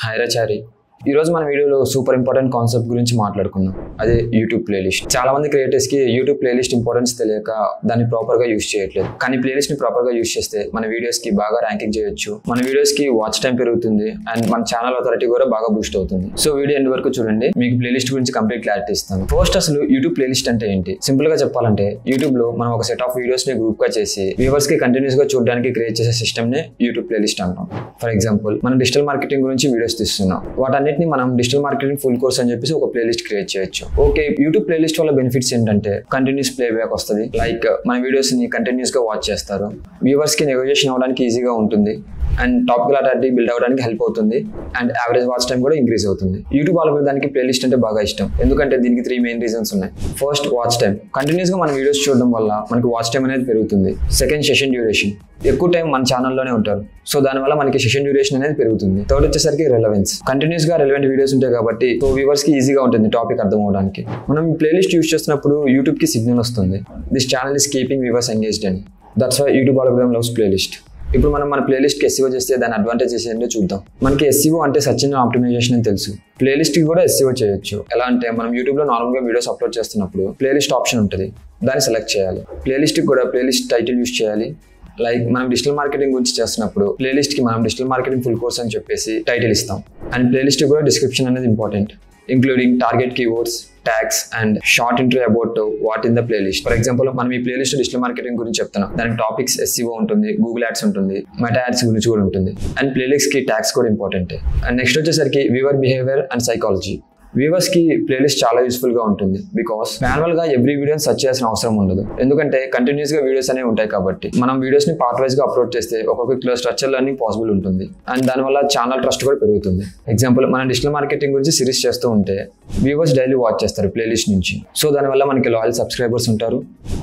Hi రచారి ఈ రోజు మన వీడియోలో సూపర్ ఇంపార్టెంట్ కాన్సెప్ట్ గురించి మాట్లాడుకుందాం. అదే యూట్యూబ్ ప్లేలిస్ట్. చాలా మంది క్రియేటర్స్ కి యూట్యూబ్ ప్లేలిస్ట్ ఇంపార్టెన్స్ తెలియక దాన్ని ప్రాపర్ గా యూస్ చేయట్లేదు. కానీ ప్లేలిస్ట్ ని ప్రాపర్ గా యూస్ చేస్తే మన వీడియోస్ కి బాగా ర్యాంకింగ్ చేయొచ్చు, మన వీడియోస్ కి వాచ్ టైం పెరుగుతుంది అండ్ మన ఛానల్ అథారిటీ కూడా బాగా బూస్ట్ అవుతుంది. సో వీడియో ఎండ్ వరకు చూడండి, మీకు ప్లేలిస్ట్ గురించి కంప్లీట్ క్లారిటీ ఇస్తాను. ఫస్ట్ అసలు యూట్యూబ్ ప్లేలిస్ట్ అంటే ఏంటి? సింపుల్ గా చెప్పాలంటే యూట్యూబ్ లో మనం ఒక సెట్ ఆఫ్ వీడియోస్ ని గ్రూప్ గా చేసి వ్యూవర్స్ కి కంటిన్యూస్ గా చూడడానికి క్రియేట్ చేసే సిస్టమ్ నే యూట్యూబ్ ప్లేలిస్ట్ అంటాం. ఫర్ ఎగ్జాంపుల్ మనం డిజిటల్ మార్కెటింగ్ గురించి వీడియోస్ తీస్తున్నాం, వాటన్నిటిని మనం డిజిటల్ మార్కెటింగ్ ఫుల్ కోర్స్ అని చెప్పేసి ఒక ప్లేలిస్ట్ క్రియేట్ చేయొచ్చు. ఓకే, యూట్యూబ్ ప్లేలిస్ట్ వల్ల బెనిఫిట్స్ ఏంటంటే కంటిన్యూస్ ప్లే బ్యాక్ వస్తుంది. లైక్ మన వీడియోస్ ని కంటిన్యూస్ గా వాచ్ చేస్తారు, వ్యూవర్స్ కి నెగోషియేషన్ అవడానికి ఈజీగా ఉంటుంది అండ్ టాపికల్ అథారిటీ బిల్డ్ అవడానికి హెల్ప్ అవుతుంది అండ్ యావరేజ్ వాచ్ టైం కూడా ఇంక్రీజ్ అవుతుంది. యూట్యూబ్ ఆల్గోరిథంకి ప్లేలిస్ట్ అంటే బాగా ఇష్టం, ఎందుకంటే దీనికి 3 మెయిన్ రీజన్స్ ఉన్నాయి. First, watch time. కంటిన్యూస్ గా మన వీడియోస్ చూడడం వల్ల మనకి వాచ్ టైం అనేది పెరుగుతుంది. Second, session duration. ఎక్కువ టైం మన ఛానల్లోనే ఉంటారు, సో దానివల్ల మనకి సెషన్ డ్యూరేషన్ అనేది పెరుగుతుంది. థర్డ్ వచ్చేసరికి రెలవెన్స్. కంటిన్యూస్ గా రెలవెంట్ వీడియోస్ ఉంటాయి కాబట్టి సో వ్యూవర్స్ కి ఈజీగా ఉంటుంది టాపిక్ అర్థం అవడానికి. మనం ప్లేలిస్ట్ యూస్ చేస్తున్నప్పుడు యూట్యూబ్ కి సిగ్నల్ వస్తుంది, this channel is keeping viewers engaged అని. That's why YouTube algorithm loves playlist. ఇప్పుడు మనం మన ప్లేలిస్ట్ కి SEO చేస్తే దాని అడ్వాంటేజెస్ ఏంటో చూద్దాం. మనకి SEO అంటే సెర్చ్ ఇంజిన్ ఆప్టిమైజేషన్ అని తెలుసు. ప్లేలిస్ట్ కి కూడా SEO చేయొచ్చు. ఎలా అంటే మనం యూట్యూబ్ లో నార్మల్ గా వీడియోస్ అప్లోడ్ చేస్తున్నప్పుడు ప్లేలిస్ట్ ఆప్షన్ ఉంటుంది, దాన్ని సెలెక్ట్ చేయాలి. ప్లేలిస్ట్ కి కూడా ప్లేలిస్ట్ టైటిల్ యూస్ చేయాలి. లైక్ మనం డిజిటల్ మార్కెటింగ్ గురించి చేస్తున్నప్పుడు ప్లేలిస్ట్ కి మనం డిజిటల్ మార్కెటింగ్ ఫుల్ కోర్స్ అని చెప్పేసి టైటిల్ ఇస్తాం. అండ్ ప్లేలిస్ట్ కూడా డిస్క్రిప్షన్ అనేది important, including target keywords, tags and short intro about what in the playlist. For example మనం ఈ ప్లేలిస్ట్ డిజిటల్ మార్కెటింగ్ గురించి చెప్తున్నాం, దానికి టాపిక్స్ SEO ఉంటుంది, గూగుల్ యాడ్స్ ఉంటుంది, మెటా యాడ్స్ గురించి కూడా ఉంటుంది అండ్ ప్లేలిస్ట్ కి ట్యాగ్స్ కూడా ఇంపార్టెంట్. అండ్ నెక్స్ట్ వచ్చేసరికి viewer behaviour and psychology. Viewers కి ప్లేలిస్ట్ చాలా యూస్ఫుల్ గా ఉంటుంది, బికాస్ మాన్యువల్ గా ఎవ్రీ వీడియోని సెర్చ్ చేయాల్సిన అవసరం ఉండదు, ఎందుకంటే కంటిన్యూస్ గా వీడియోస్ అనేవి ఉంటాయి కాబట్టి. మనం వీడియోస్ ని పార్ట్ వైజ్ గా అప్లోడ్ చేస్తే ఒక్కొక్క స్ట్రక్చర్ లెర్నింగ్ పాసిబుల్ ఉంటుంది అండ్ దానివల్ల ఛానల్ ట్రస్ట్ కూడా పెరుగుతుంది. ఎగ్జాంపుల్ మనం డిజిటల్ మార్కెటింగ్ గురించి సిరీస్ చేస్తూ ఉంటే వ్యూవర్స్ డైలీ వాచ్ చేస్తారు ప్లేలిస్ట్ నుంచి, సో దానివల్ల మనకి లాయల్ సబ్స్క్రైబర్స్ ఉంటారు,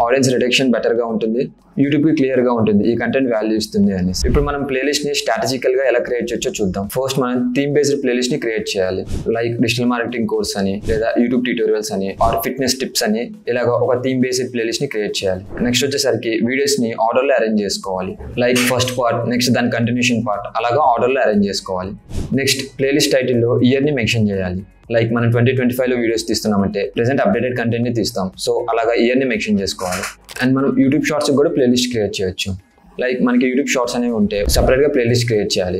ఆడియన్స్ రిటెన్షన్ బెటర్ గా ఉంటుంది, యూట్యూబ్ కి క్లియర్ గా ఉంటుంది ఈ కంటెంట్ వాల్యూ ఇస్తుంది అనేసి. ఇప్పుడు మనం ప్లేలిస్ట్ ని స్ట్రాటజికల్ గా ఎలా క్రియేట్ చేయొచ్చో చూద్దాం. ఫస్ట్ మనం థీమ్ బేస్డ్ ప్లేలిస్ట్ ని క్రియేట్ చేయాలి, లైక్ డిజిటల్ మార్కెటింగ్ కోర్స్ అని, లేదా యూట్యూబ్ ట్యూటోరియల్స్ అని, ఆర్ ఫిట్నెస్ టిప్స్ అని, ఇలాగ ఒక థీమ్ బేస్డ్ ప్లేలిస్ట్ ని క్రియేట్ చేయాలి. నెక్స్ట్ వచ్చేసరికి వీడియోస్ ని ఆర్డర్ లో అరేంజ్ చేసుకోవాలి, లైక్ ఫస్ట్ పార్ట్, నెక్స్ట్ దాని కంటిన్యూషన్ పార్ట్, అలాగా ఆర్డర్ లో అరేంజ్ చేసుకోవాలి. నెక్స్ట్ ప్లేలిస్ట్ టైటిల్ లో ఇయర్ ని మెన్షన్ చేయాలి, లైక్ మనం 2025 లో వీడియోస్ తీస్తున్నామంటే ప్రెసెంట్ అప్డేటెడ్ కంటెంట్ ని తీస్తాం, సో అలాగా ఇయర్ ని మెన్షన్ చేసుకోవాలి. అండ్ మనం యూట్యూబ్ షార్ట్స్ కూడా ప్లేలిస్ట్ క్రియేట్ చేయొచ్చు, లైక్ మనకి యూట్యూబ్ షార్ట్స్ అనేవి ఉంటే సపరేట్ గా ప్లేలిస్ట్ క్రియేట్ చేయాలి.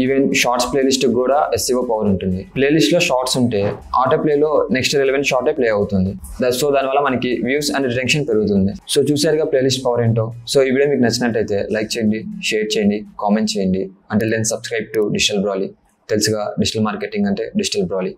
ఈవెన్ షార్ట్స్ ప్లేలిస్ట్ కూడా SEO పవర్ ఉంటుంది. ప్లేలిస్ట్ లో షార్ట్స్ ఉంటే ఆటో ప్లే లో నెక్స్ట్ రెలెవెంట్ షార్టే ప్లే అవుతుంది, సో దానివల్ల మనకి వ్యూస్ అండ్ రిటెన్షన్ పెరుగుతుంది. సో చూసారుగా ప్లేలిస్ట్ పవర్ ఏంటో. సో ఈ వీడియో మీకు నచ్చినట్టయితే లైక్ చేయండి, షేర్ చేయండి, కామెంట్ చేయండి. Until then subscribe to digital Brolly. తెలుసుగా డిజిటల్ మార్కెటింగ్ అంటే డిజిటల్ బ్రాలీ.